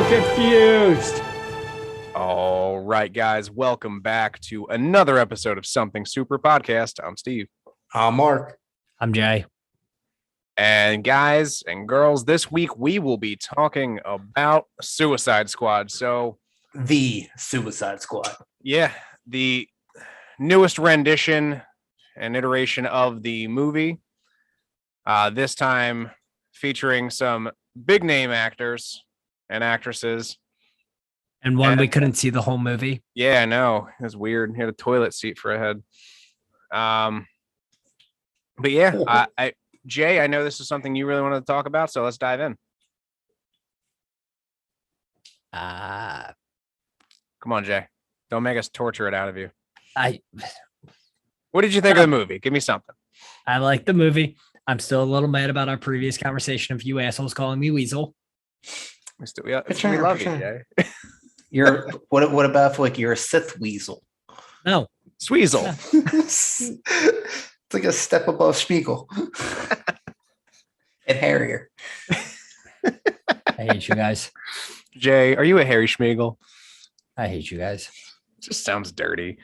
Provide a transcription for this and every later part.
confused. All right, guys, welcome back to another episode of Something Super Podcast. I'm Steve. I'm Mark. I'm Jay. And guys and girls, this week we will be talking about Suicide Squad. So, The Suicide Squad. yeah, the newest rendition and iteration of the movie. This time featuring some big name actors and actresses. And we couldn't see the whole movie. Yeah, I know. It was weird. He had a toilet seat for a head. But yeah, Jay, I know this is something you really wanted to talk about, so let's dive in. Come on, Jay. Don't make us torture it out of you. What did you think of the movie? Give me something. I like the movie. I'm still a little mad about our previous conversation of you assholes calling me Weasel. We love you, Jay. You're what about if you're a Sith Weasel? No. Sweezel. It's like a step above Spiegel. And Harrier. I hate you guys. Jay, are you a Harry Schmiegel? I hate you guys. It just sounds dirty.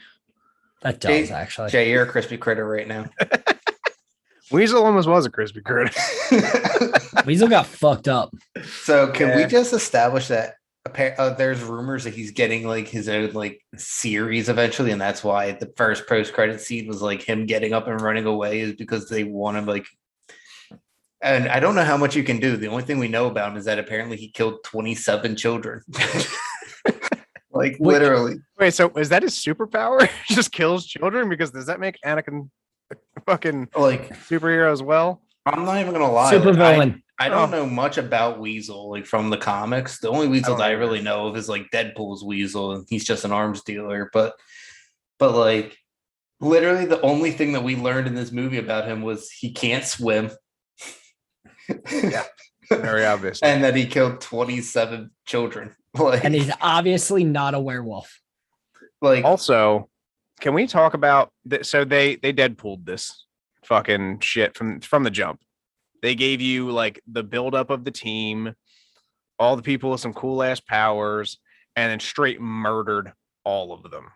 That does, actually. Jay, you're a crispy critter right now. Weasel almost was a crispy critter. Weasel got fucked up. So can we just establish that there's rumors that he's getting his own series eventually, and that's why the first post-credit scene was him getting up and running away is because they want him and I don't know how much you can do. The only thing we know about him is that apparently he killed 27 children. Literally. Wait, so is that his superpower? He just kills children? Because does that make Anakin a fucking superhero as well? I'm not even gonna lie. Super villain. I don't know much about Weasel from the comics. The only Weasel I really know of is Deadpool's Weasel, and he's just an arms dealer. But literally the only thing that we learned in this movie about him was he can't swim. Yeah, very obvious. And that he killed 27 children. And he's obviously not a werewolf. Also, can we talk about that? So they Deadpooled this fucking shit from the jump. They gave you the buildup of the team, all the people with some cool ass powers, and then straight murdered all of them.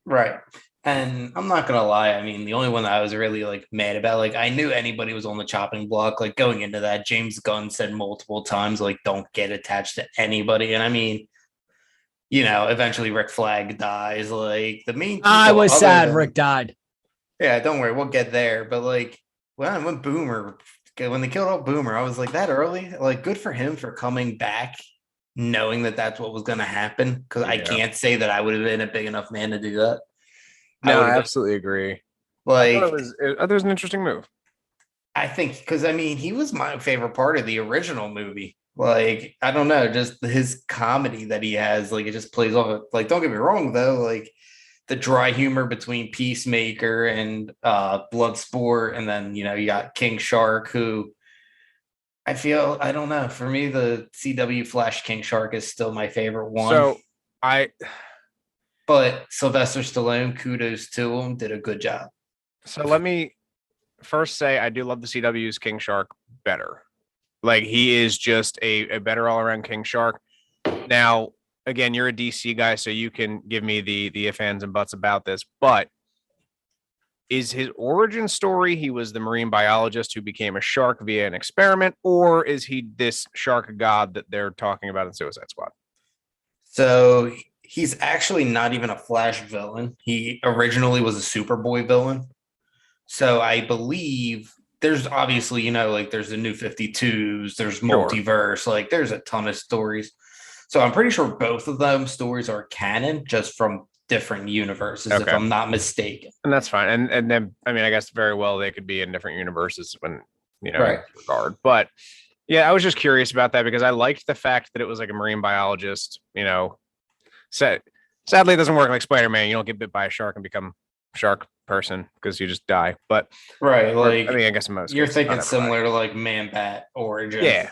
Right. And I'm not gonna lie. I mean, the only one that I was really mad about, I knew anybody was on the chopping block. Going into that, James Gunn said multiple times, don't get attached to anybody. And I mean, eventually Rick Flag dies. The main. I was sad Rick died. Yeah, don't worry, we'll get there. But when they killed off Boomer, I was that early. Good for him for coming back, knowing that that's what was going to happen. Because I can't say that I would have been a big enough man to do that. No, I absolutely agree. It was an interesting move. I think because he was my favorite part of the original movie. I don't know, just his comedy that he has. It just plays off. Don't get me wrong though. The dry humor between Peacemaker and Bloodsport, and then you got King Shark, who I don't know. For me, the CW Flash King Shark is still my favorite one. But Sylvester Stallone, kudos to him, did a good job. So let me first say I do love the CW's King Shark better. He is just a better all around King Shark. Now, again, you're a DC guy, so you can give me the ifs, ands, and buts about this. But is his origin story he was the marine biologist who became a shark via an experiment, or is he this shark god that they're talking about in Suicide Squad? So he's actually not even a Flash villain. He originally was a Superboy villain. So I believe there's obviously, there's the New 52s, there's multiverse, there's a ton of stories. So I'm pretty sure both of them stories are canon, just from different universes, if I'm not mistaken. And that's fine. And then, I guess very well they could be in different universes when, right. In regard. But yeah, I was just curious about that because I liked the fact that it was a marine biologist, sadly it doesn't work like Spider-Man. You don't get bit by a shark and become a shark person because you just die. But right. I guess most you're thinking similar to Man-Bat origin. Yeah.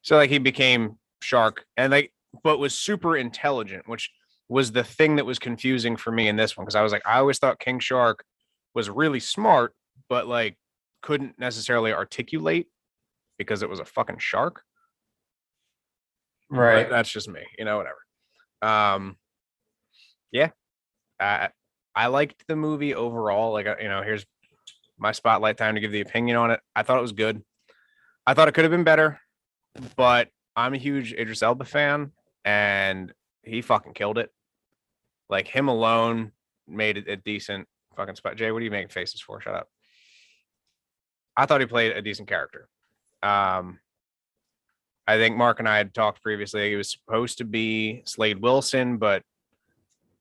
So he became shark and but was super intelligent, which was the thing that was confusing for me in this one. Cause I was I always thought King Shark was really smart, but couldn't necessarily articulate because it was a fucking shark. Right. That's just me, whatever. Yeah. I liked the movie overall. Like, here's my spotlight time to give the opinion on it. I thought it was good. I thought it could have been better, but I'm a huge Idris Elba fan, and he fucking killed it. Like, him alone made it a decent fucking spot. Jay, what are you making faces for? Shut up. I thought he played a decent character. I think Mark and I had talked previously. He was supposed to be Slade Wilson, but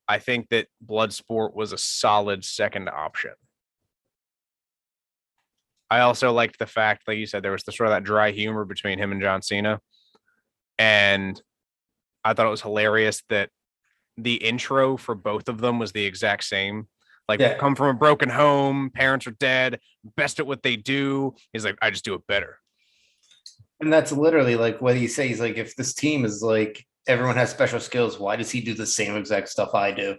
I think that Bloodsport was a solid second option. I also liked the fact, like you said, there was the sort of that dry humor between him and John Cena. And I thought it was hilarious that the intro for both of them was the exact same. Like, come from a broken home, parents are dead, best at what they do. He's like, I just do it better. And that's literally like what he says. He's like, if this team is like, everyone has special skills, why does he do the same exact stuff I do?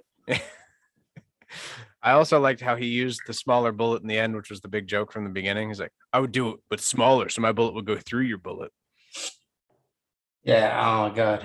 I also liked how he used the smaller bullet in the end, which was the big joke from the beginning. He's like, I would do it, but smaller, so my bullet would go through your bullet. Yeah. Oh my God.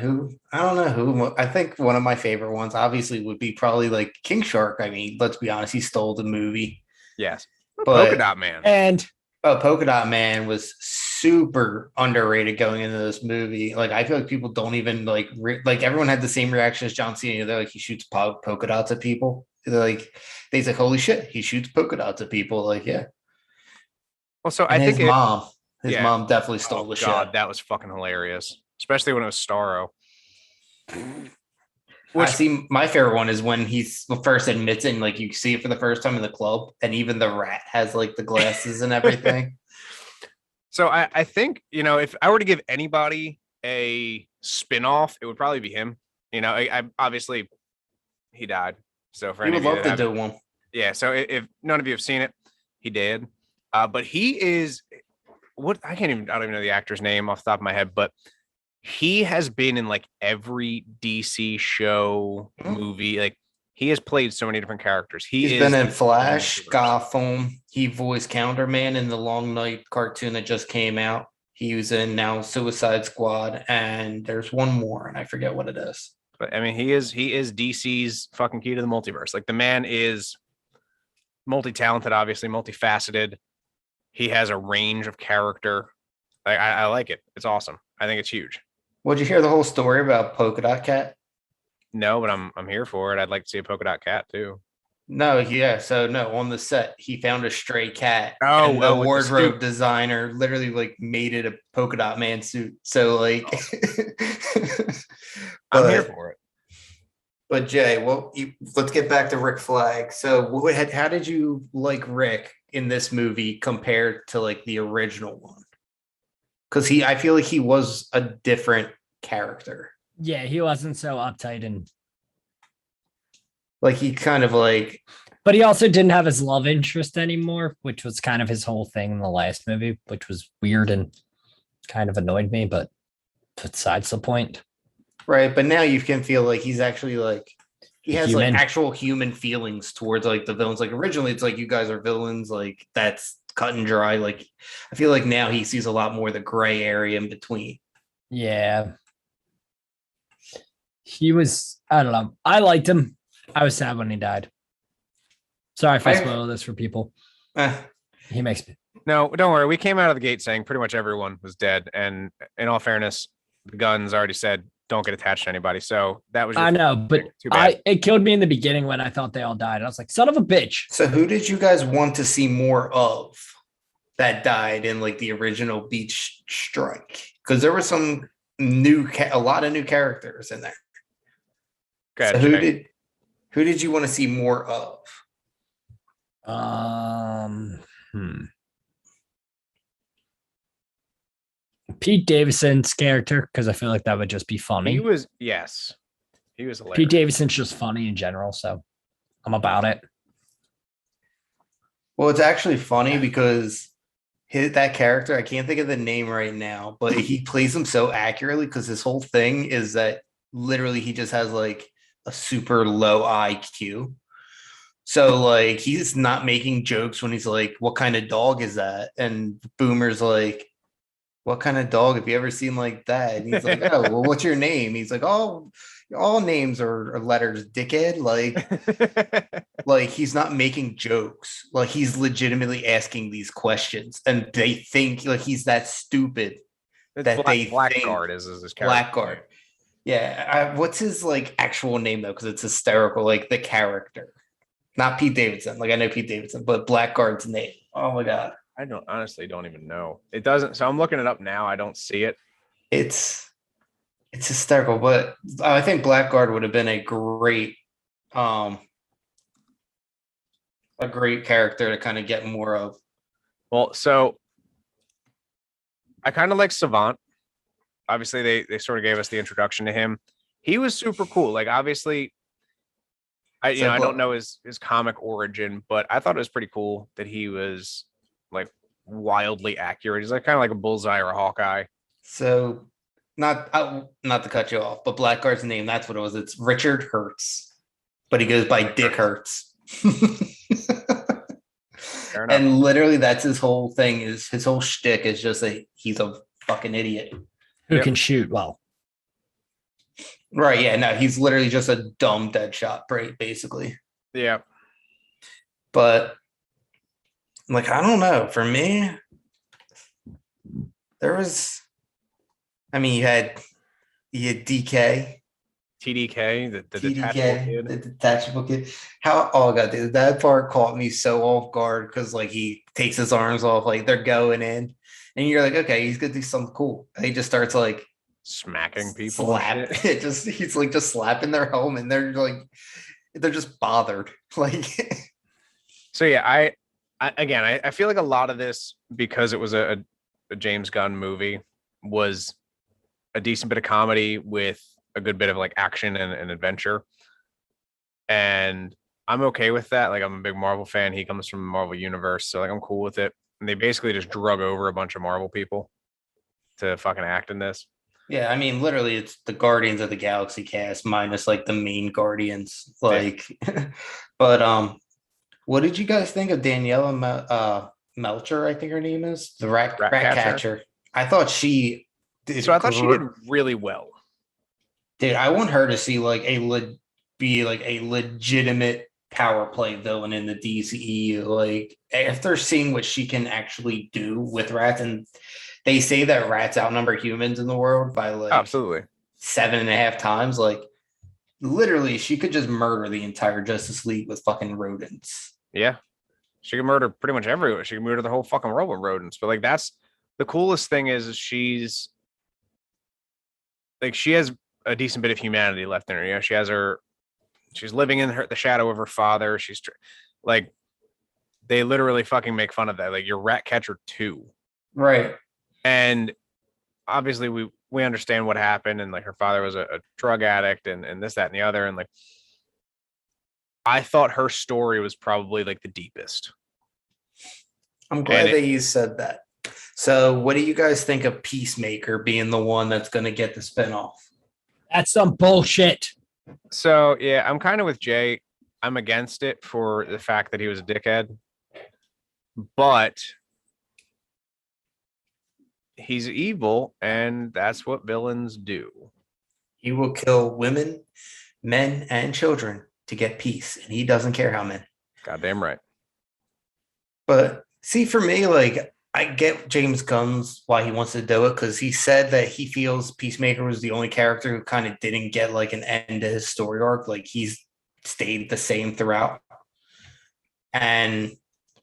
I don't know who. I think one of my favorite ones obviously would be probably like King Shark. I mean, let's be honest, he stole the movie. Yes. But Polka Dot Man. And Polka Dot Man was super underrated going into this movie. Like, I feel like people don't even like everyone had the same reaction as John Cena. They're like, he shoots polka dots at people. They're like, he's like, holy shit, he shoots polka dots at people. Like, yeah. Well, so And I think his mom definitely stole the God, show. that was fucking hilarious, especially when it was Starro. I see. My favorite one is when he first admits it, and like you see it for the first time in the club, and even the rat has like the glasses and everything. So I think, if I were to give anybody a spin-off, it would probably be him. I obviously he died. So for He any would of you love that to haven't- do one. yeah. So if none of you have seen it, he did. But he is I don't even know the actor's name off the top of my head, but he has been in like every DC show, movie. Like, he has played so many different characters. He's been in Flash, Gotham. He voiced Counterman in the Long Night cartoon that just came out. He was in now Suicide Squad, and there's one more, and I forget what it is. But I mean, he is DC's fucking key to the multiverse. Like, the man is multi-talented, obviously multifaceted. He has a range of character. I like it. It's awesome. I think it's huge. Would you hear the whole story about Polka Dot Cat? No, but I'm here for it. I'd like to see a polka dot cat too. No, yeah. So no, on the set, he found a stray cat. Oh, and the with the wardrobe suit. designer literally like made it a polka dot man suit. So like, I'm here for it. But Jay, let's get back to Rick Flag. So how did you like Rick in this movie compared to like the original one? Because I feel like he was a different character. yeah, he wasn't so uptight, and Like, he kind of like, but he also didn't have his love interest anymore, which was kind of his whole thing in the last movie, which was weird and kind of annoyed me, but besides the point. right. But now you can feel like he's actually like, he has Human. like actual human feelings towards like the villains. Like, originally it's like, you guys are villains. Like, that's cut and dry. Like, I feel like now he sees a lot more of the gray area in between. Yeah. He was, I don't know. I liked him. I was sad when he died. Sorry if I spoil this for people. He makes me. No, don't worry. We came out of the gate saying pretty much everyone was dead. And in all fairness, the guns already said don't get attached to anybody. So that was I know, but too bad. it killed me in the beginning when I thought they all died. I was like, son of a bitch. So who did you guys want to see more of that died in like the original Beach Strike? Because there were some a lot of new characters in there. Go So ahead, Jay. who did you want to see more of? Pete Davidson's character, because I feel like that would just be funny. He was hilarious. Pete Davidson's just funny in general, so I'm about it. Well, it's actually funny because that character, I can't think of the name right now, but he plays him so accurately because his whole thing is that literally he just has like a super low IQ. So like, he's not making jokes when he's like, what kind of dog is that? And Boomer's like, what kind of dog have you ever seen like that? And he's like, oh, well, what's your name? He's like, oh, all names are letters, dickhead. Like he's not making jokes. Like he's legitimately asking these questions, and they think like he's that stupid that they think Blackguard is his character. Blackguard. Yeah, what's his like actual name though? Because it's hysterical. Like the character, not Pete Davidson. Like I know Pete Davidson, but Blackguard's name. Oh my god, I don't even know. It doesn't. So I'm looking it up now. I don't see it. it's hysterical. But I think Blackguard would have been a great character to kind of get more of. Well, so I kind of like Savant. Obviously, they sort of gave us the introduction to him. He was super cool. Like obviously, I don't know his comic origin, but I thought it was pretty cool that he was like wildly accurate. He's like kind of like a Bullseye or a Hawkeye. So not to cut you off, but Blackguard's name, that's what it was. It's Richard Hertz, but he goes by Dick Hertz. Fair enough. And literally that's his whole thing, is his whole shtick is just he's a fucking idiot. Who can shoot well. Right, yeah, no, he's literally just a dumb dead shot, basically. Yeah. But like, I don't know. For me, there was, I mean, you had DK, TDK, the TDK, detachable kid. the detachable kid. Oh god, dude, that part caught me so off guard because like he takes his arms off, like they're going in, and you're like, okay, he's gonna do something cool. And he just starts like Smacking people. He's like just slapping their helmet, and they're just bothered. Like, so yeah, I feel like a lot of this, because it was a James Gunn movie, was a decent bit of comedy with a good bit of like action and adventure. And I'm okay with that. Like I'm a big Marvel fan. He comes from the Marvel universe. So like I'm cool with it. And they basically just drug over a bunch of Marvel people to fucking act in this. yeah, I mean, literally, it's the Guardians of the Galaxy cast minus like the main Guardians. Like, but what did you guys think of Daniela Melcher? I think her name is the rat catcher. I thought she did. So I thought she did really well. Dude, I want her to see like be like a legitimate power play villain in the DCEU. Like after seeing what she can actually do with rats, and they say that rats outnumber humans in the world by like absolutely 7.5 times. Like literally, she could just murder the entire Justice League with fucking rodents. Yeah, she can murder pretty much everywhere. She can murder the whole fucking world with rodents. But like that's the coolest thing is she's like she has a decent bit of humanity left in her. You know, she's living in the shadow of her father. She's like, they literally fucking make fun of that. Like you're Ratcatcher 2. Right. And obviously we understand what happened. And like her father was a drug addict and this, that, and the other. And like, I thought her story was probably like the deepest. I'm glad that you said that. So what do you guys think of Peacemaker being the one that's going to get the spinoff? That's some bullshit. So yeah, I'm kind of with Jay. I'm against it for the fact that he was a dickhead, but he's evil, and that's what villains do. He will kill women, men, and children to get peace, and he doesn't care how many. Goddamn right. But see, for me, like I get James Gunn's why he wants to do it, because he said that he feels Peacemaker was the only character who kind of didn't get like an end to his story arc. Like he's stayed the same throughout. And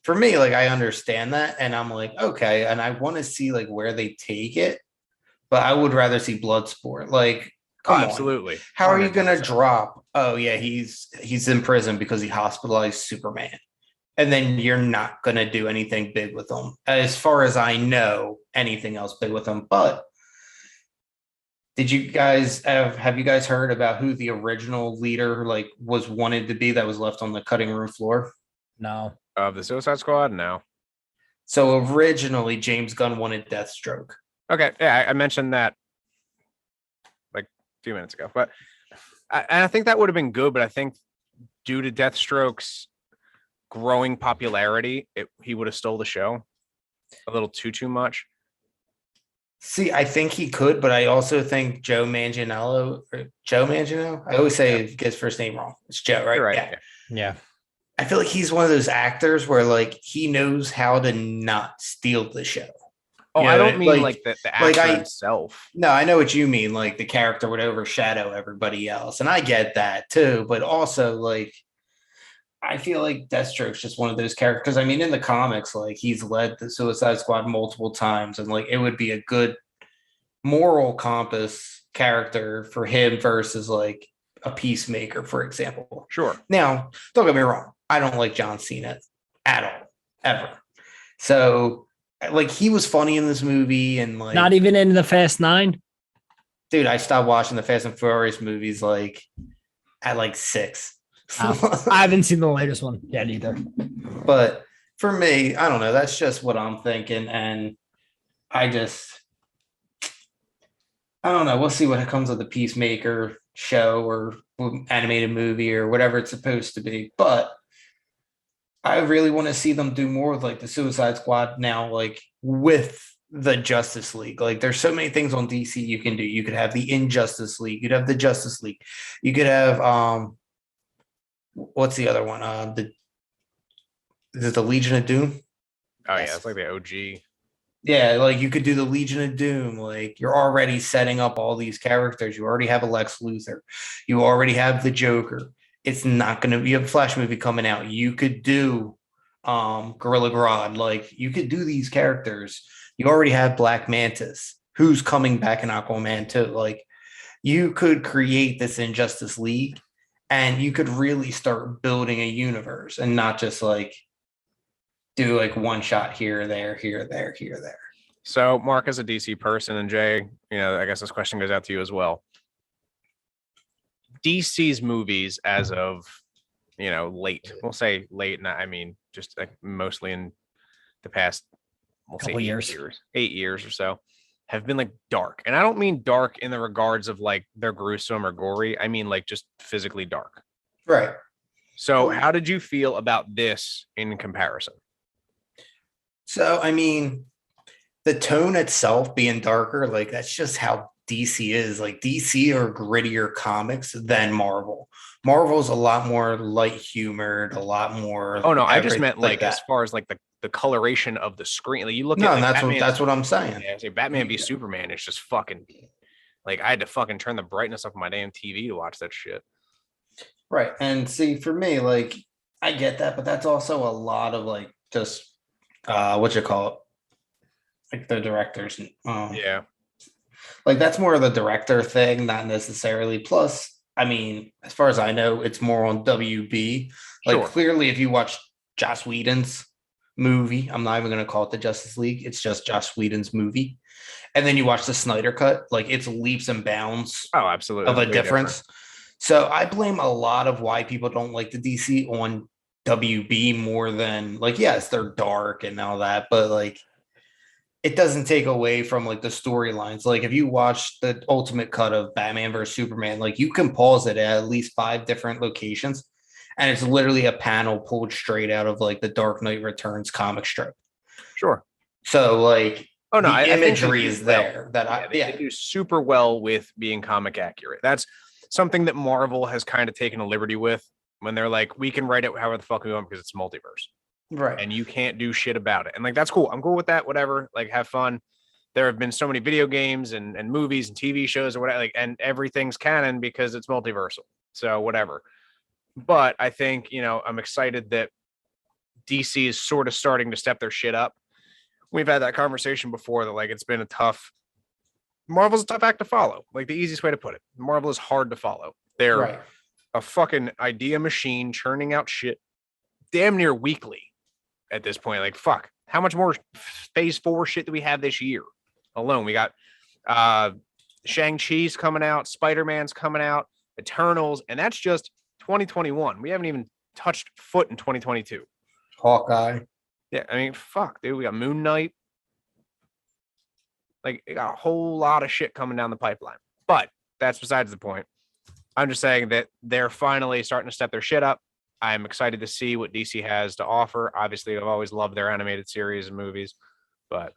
for me, like I understand that, and I'm like, okay, and I want to see like where they take it, but I would rather see Bloodsport. Like, come on. Absolutely. How are you gonna drop? Oh yeah, he's in prison because he hospitalized Superman. And then you're not going to do anything big with them. As far as I know, anything else big with them. But did you guys have you guys heard about who the original leader like was wanted to be that was left on the cutting room floor? No. Of the Suicide Squad? No. So originally James Gunn wanted Deathstroke. Okay. Yeah, I mentioned that like a few minutes ago. But I think that would have been good, but I think due to Deathstroke's growing popularity, he would have stole the show a little too much. See, I think he could, but I also think Joe Manganiello. I always say get his first name wrong. It's Joe, right? You're right. Yeah. Yeah. Yeah. I feel like he's one of those actors where like he knows how to not steal the show. Oh, You I know, don't mean like the like actor I himself. no, I know what you mean. Like the character would overshadow everybody else, and I get that too. But also, like I feel like Deathstroke's just one of those characters. Because I mean, in the comics, like he's led the Suicide Squad multiple times, and like it would be a good moral compass character for him versus like a Peacemaker, for example. Sure. Now, don't get me wrong, I don't like John Cena at all, ever. So, like, he was funny in this movie, and like, Not even in the Fast Nine. dude, I stopped watching the Fast and Furious movies like at like 6. I haven't seen the latest one yet either. But for me, I don't know. That's just what I'm thinking, and I don't know. We'll see what comes of the Peacemaker show or animated movie or whatever it's supposed to be. But I really want to see them do more with like the Suicide Squad now, like with the Justice League. Like there's so many things on DC you can do. You could have the Injustice League, you'd have the Justice League, you could have what's the other one? Is it the Legion of Doom? Oh yeah, it's like the OG. Yeah, like you could do the Legion of Doom. Like you're already setting up all these characters. You already have a Lex Luthor. You already have the Joker. It's not going to be a Flash movie coming out. You could do Gorilla Grodd. Like you could do these characters. You already have Black Mantis, who's coming back in Aquaman too. Like you could create this Injustice League, and you could really start building a universe and not just like do like one shot here, there, here, there, here, there. So, Mark, as a DC person, and Jay, I guess this question goes out to you as well. DC's movies, as of late, we'll say late, and I mean just like mostly in the past, we'll say 8 years or so, have been like dark. And I don't mean dark in the regards of like they're gruesome or gory. I mean like just physically dark. Right. So, how did you feel about this in comparison? So, I mean, the tone itself being darker, like that's just how DC is. Like DC are grittier comics than Marvel. Marvel's a lot more light humored, a lot more. Oh no, I just meant like that. as far as like the coloration of the screen. Like you look no, at and like, that's what I'm saying. Yeah, say Batman v Superman is just fucking like I had to fucking turn the brightness up on my damn TV to watch that shit. Right. And see, for me, like I get that, but that's also a lot of like just what you call it, like the directors. Yeah, like that's more of the director thing, not necessarily. Plus, I mean, as far as I know, it's more on WB. Like clearly, if you watch Joss Whedon's movie, I'm not even going to call it the Justice League. It's just Joss Whedon's movie, and then you watch the Snyder cut, like it's leaps and bounds. Oh, absolutely, of a difference. So I blame a lot of why people don't like the DC on WB more than like, yes, they're dark and all that, but like it doesn't take away from like the storylines. Like if you watch the ultimate cut of Batman versus Superman, like you can pause it at least 5 different locations, and it's literally a panel pulled straight out of like the Dark Knight Returns comic strip. Sure. So like, oh no, the imagery is there. They do super well with being comic accurate. That's something that Marvel has kind of taken a liberty with when they're like, we can write it however the fuck we want because it's multiverse. Right. And you can't do shit about it. And like, that's cool. I'm cool with that. Whatever. Like, have fun. There have been so many video games and movies and TV shows or whatever, like, and everything's canon because it's multiversal. So whatever. But I think, I'm excited that DC is sort of starting to step their shit up. We've had that conversation before that like, it's been Marvel's a tough act to follow. Like the easiest way to put it. Marvel is hard to follow. They're a fucking idea machine churning out shit damn near weekly at this point. Like, fuck, how much more phase 4 shit do we have this year alone? We got Shang-Chi's coming out, Spider-Man's coming out, Eternals, and that's just 2021. We haven't even touched foot in 2022. Hawkeye. Yeah, I mean, fuck, dude. We got Moon Knight. Like, we got a whole lot of shit coming down the pipeline. But that's besides the point. I'm just saying that they're finally starting to step their shit up. I'm excited to see what DC has to offer. Obviously, I've always loved their animated series and movies, but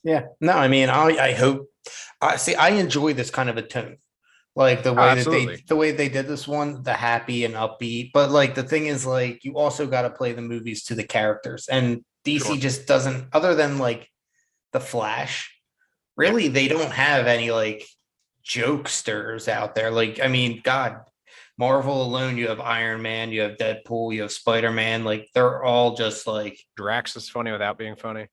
Yeah. No, I mean, I hope I see I enjoy this kind of a tone. Like Oh, absolutely. the way they did this one, the happy and upbeat. But like the thing is like you also got to play the movies to the characters. And DC Sure. just doesn't, other than like the Flash, Yeah. really they don't have any like jokesters out there. Like, I mean, God, Marvel alone, you have Iron Man, you have Deadpool, you have Spider-Man, like they're all just Drax is funny without being funny.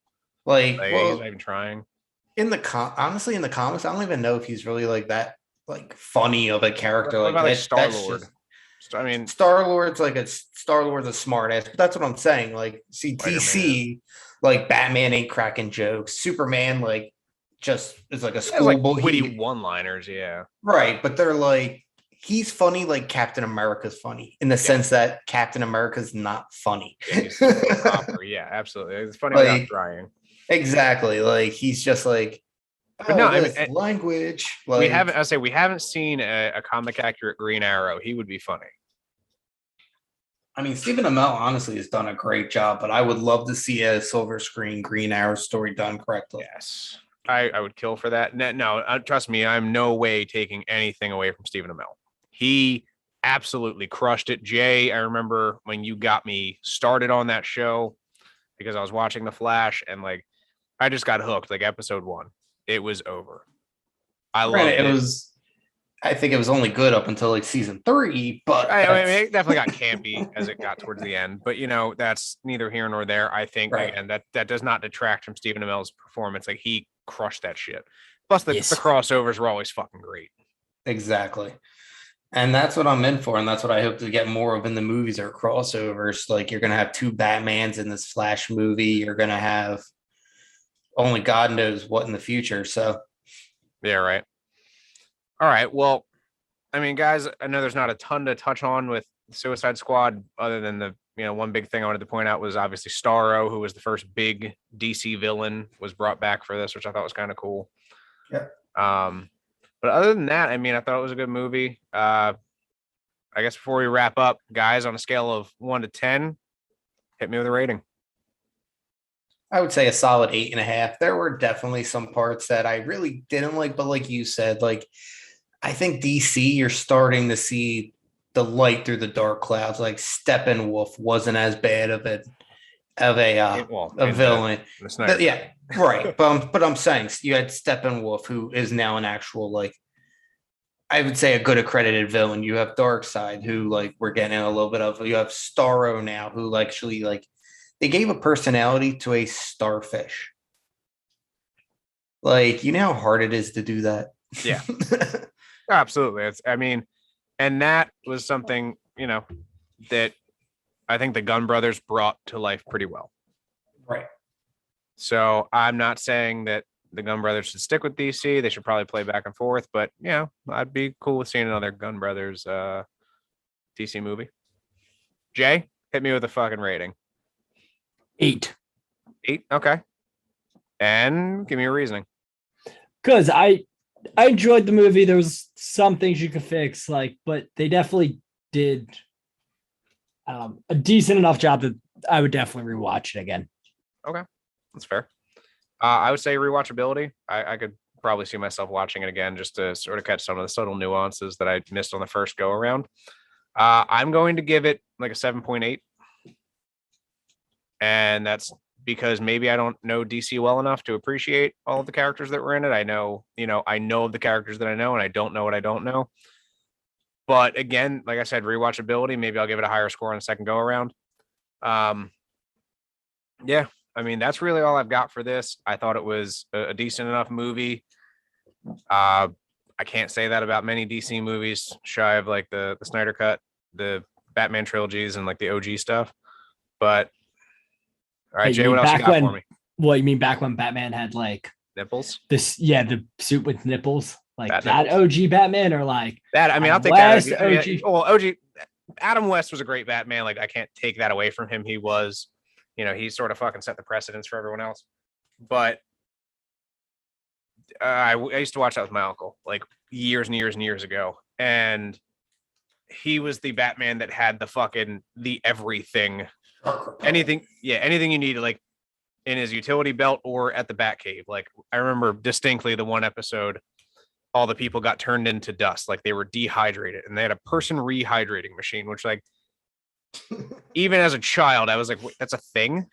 like Like he's not well even trying. in the honestly in the comics, I don't even know if he's really like that like funny of a character. What Like about like that Star that's Lord? just I mean, Star Lord's a smart ass, but that's what I'm saying. Like, see, Spider Man. DC, like Batman ain't cracking jokes. Superman, like, just is like a He has like schoolboy. witty one-liners. Yeah. Right, but they're like he's funny like Captain America's funny in the sense Yes. that Captain America's not funny. Yeah. He's proper. Yeah. Absolutely. It's funny without Like trying. exactly, like he's just like But no, oh I mean, this language we haven't. like I say we haven't seen a comic accurate Green Arrow. He would be funny. I mean Stephen Amell honestly has done a great job, but I would love to see a silver screen Green Arrow story done correctly. Yes. I would kill for that. No, trust me, I'm no way taking anything away from Stephen Amell. He absolutely crushed it. Jay, I remember when you got me started on that show because I was watching The Flash and like I just got hooked like episode 1. It was over. I Granted, loved it it. was I think it was only good up until like season 3, but I mean, that's it definitely got campy as it got towards the end, but that's neither here nor there. I think right. again that does not detract from Stephen Amell's performance. Like he crushed that shit. Plus the Yes. crossovers were always fucking great. Exactly. And that's what I'm in for. And that's what I hope to get more of in the movies or crossovers. Like you're going to have two Batmans in this Flash movie. You're going to have only God knows what in the future. So, Yeah, right. All right. Well, I mean, guys, I know there's not a ton to touch on with Suicide Squad other than the, one big thing I wanted to point out was obviously Starro, who was the first big DC villain, was brought back for this, which I thought was kind of cool. yeah. But other than that, I mean, I thought it was a good movie. I guess before we wrap up, guys, on a scale of 1 to 10, hit me with a rating. I would say a solid 8.5. There were definitely some parts that I really didn't like, but like you said, like I think DC, you're starting to see the light through the dark clouds. Like Steppenwolf wasn't as bad of a villain. Yeah, right. But I'm saying you had Steppenwolf, who is now an actual like I would say a good accredited villain. You have Darkseid, who like we're getting in a little bit of. You have Starro now, who actually like they gave a personality to a starfish. Like you know how hard it is to do that. Yeah, absolutely. And that was something that I think the Gunn brothers brought to life pretty well. Right. So I'm not saying that the Gunn brothers should stick with DC. They should probably play back and forth, but I'd be cool with seeing another Gunn brothers DC movie. Jay, hit me with a fucking rating. 8. 8. Okay. And give me a reasoning. Because I enjoyed the movie. There was some things you could fix, but they definitely did a decent enough job that I would definitely rewatch it again. Okay, that's fair. I would say rewatchability. I could probably see myself watching it again just to sort of catch some of the subtle nuances that I missed on the first go around. I'm going to give it like a 7.8. And that's because maybe I don't know DC well enough to appreciate all of the characters that were in it. I know the characters that I know, and I don't know what I don't know. But again, like I said, rewatchability, maybe I'll give it a higher score on the second go around. Yeah, I mean, that's really all I've got for this. I thought it was a decent enough movie. I can't say that about many DC movies, shy of like the Snyder Cut, the Batman trilogies, and like the OG stuff. But all right, Jay, what else you got for me? What you mean back when Batman had like nipples? The suit with nipples, like Bat that nipples. OG Batman, or like that? I mean, I'll take West that. OG. Well, OG Adam West was a great Batman. Like I can't take that away from him. He was, he sort of fucking set the precedence for everyone else. But I used to watch that with my uncle like years and years and years ago, and he was the Batman that had the everything. Anything you needed, like in his utility belt or at the Batcave. Like I remember distinctly the one episode, all the people got turned into dust, like they were dehydrated, and they had a person rehydrating machine, which like even as a child, I was like, wait, that's a thing?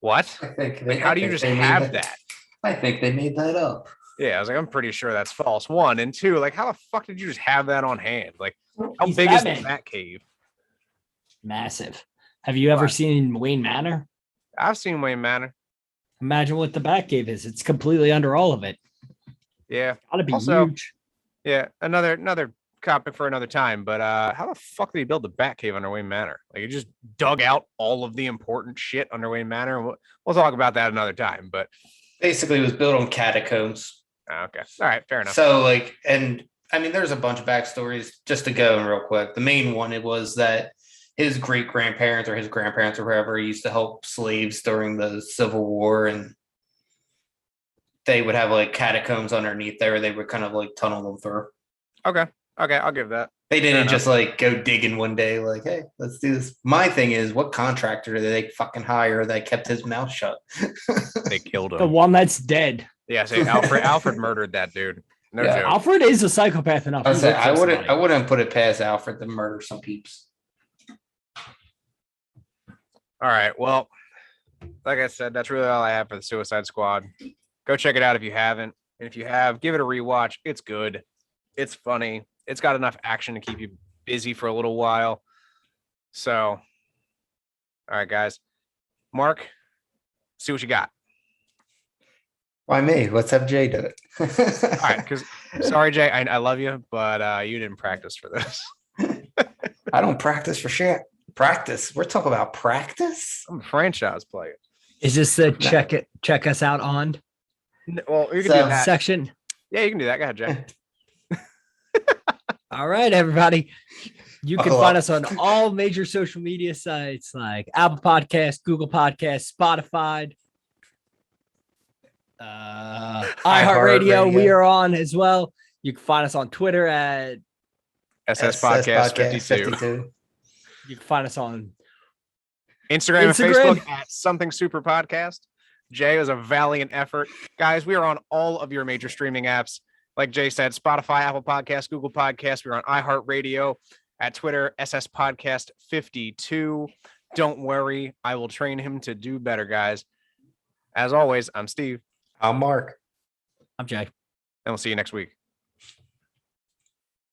What? Like, how do you just have that? I think they made that up. Yeah, I was like, I'm pretty sure that's false. One and two, like, how the fuck did you just have that on hand? Like, how He's big Batman. is the Batcave? Massive. Have you ever What? seen Wayne Manor? I've seen Wayne Manor. Imagine what the Batcave is. It's completely under all of it. Yeah, Gotta be Also- huge. yeah. Another topic for another time. But how the fuck did he build the Batcave under Wayne Manor? Like, he just dug out all of the important shit under Wayne Manor. We'll talk about that another time. But Basically, it was built on catacombs. okay, all right, fair enough. So, like, and I mean, there's a bunch of backstories just to go in real quick. The main one, it was that his great grandparents or his grandparents or whoever used to help slaves during the Civil War, and they would have like catacombs underneath there. They would kind of like tunnel them through. Okay, I'll give that. They didn't enough. just like go digging one day, like, hey, let's do this. My thing is, what contractor did they fucking hire that kept his mouth shut? They killed The him. one that's dead. Yeah, say Alfred murdered that dude. No Yeah. joke. Alfred is a psychopath enough. I He said would kill I somebody. wouldn't put it past Alfred to murder some peeps. All right. Well, like I said, that's really all I have for the Suicide Squad. Go check it out if you haven't. And if you have, give it a rewatch. It's good. It's funny. It's got enough action to keep you busy for a little while. So, all right, guys. Mark, see what you got. Why me? Let's have Jay do it. All right. Because, sorry, Jay, I love you, but you didn't practice for this. I don't practice for shit. Practice. We're talking about practice. I'm a franchise player. Is this the check us out on Well, you can So- do that. section? Yeah, you can do that. Go ahead, Jay. All right, everybody. You can Buckle find up. us on all major social media sites like Apple Podcast, Google Podcast, Spotify, iHeartRadio. We are on as well. You can find us on Twitter at. SS Podcast 52. You can find us on. Instagram and Instagram. Facebook at Something Super Podcast. Jay is a valiant effort. Guys, we are on all of your major streaming apps. Like Jay said, Spotify, Apple Podcasts, Google Podcasts. We're on iHeartRadio, at Twitter, SS Podcast 52. Don't worry, I will train him to do better, guys. As always, I'm Steve, I'm Mark. I'm Jay. and we'll see you next week.